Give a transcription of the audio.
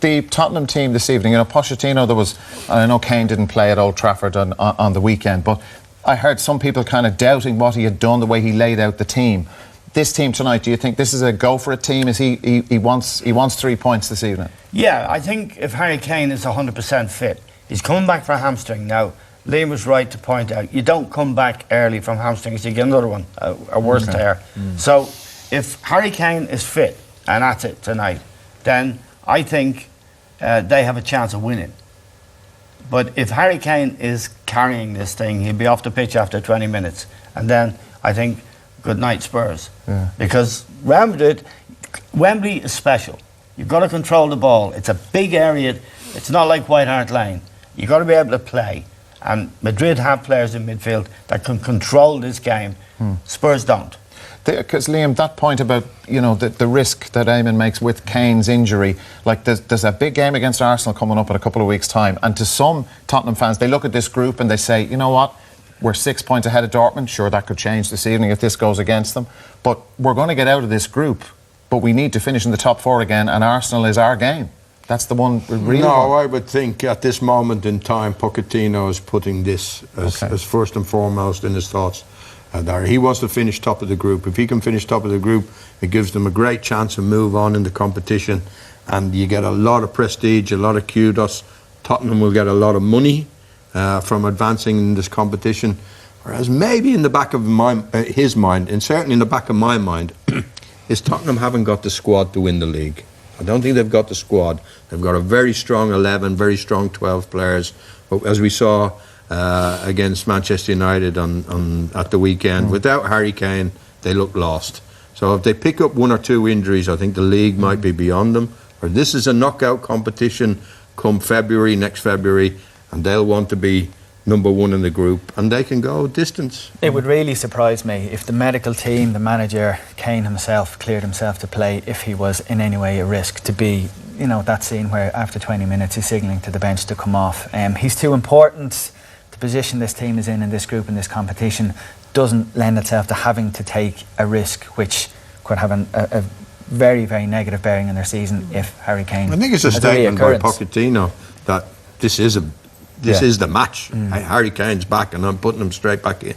the Tottenham team this evening, Pochettino, and I know Kane didn't play at Old Trafford on the weekend, but I heard some people kind of doubting what he had done, the way he laid out the team. This team tonight, do you think this is a go for it team? Is he wants 3 points this evening? Yeah, I think if Harry Kane is 100% fit, he's coming back for a hamstring now. Liam was right to point out, you don't come back early from hamstrings, you get another one, a worse tear. So if Harry Kane is fit, and that's it tonight, then I think they have a chance of winning. But if Harry Kane is carrying this thing, he'll be off the pitch after 20 minutes. And then I think, good night Spurs. Yeah. Because Wembley is special. You've got to control the ball. It's a big area. It's not like White Hart Lane. You've got to be able to play. And Madrid have players in midfield that can control this game. Spurs don't. Because Liam, that point about the risk that Eamon makes with Kane's injury, like there's a big game against Arsenal coming up in a couple of weeks' time, and to some Tottenham fans, they look at this group and they say, you know what, we're 6 points ahead of Dortmund. Sure, that could change this evening if this goes against them, but we're going to get out of this group. But we need to finish in the top 4 again, and Arsenal is our game. That's the one we really want. I would think at this moment in time, Pochettino is putting this as first and foremost in his thoughts. He wants to finish top of the group. If he can finish top of the group, it gives them a great chance to move on in the competition, and you get a lot of prestige, a lot of kudos. Tottenham will get a lot of money from advancing in this competition, whereas maybe in the back of his mind, and certainly in the back of my mind, is Tottenham haven't got the squad to win the league. I don't think they've got the squad. They've got a very strong 11, very strong 12 players, but as we saw against Manchester United at the weekend, without Harry Kane, they look lost. So if they pick up 1 or 2 injuries, I think the league might be beyond them. Or this is a knockout competition come next February, and they'll want to be number 1 in the group, and they can go distance. It would really surprise me if the medical team, the manager, Kane himself, cleared himself to play if he was in any way a risk to be, that scene where after 20 minutes he's signalling to the bench to come off. He's too important. The position this team is in this group, in this competition, doesn't lend itself to having to take a risk which could have a very, very negative bearing on their season if Harry Kane. I think it's a statement by Pochettino that this is the match. Harry Kane's back and I'm putting him straight back in.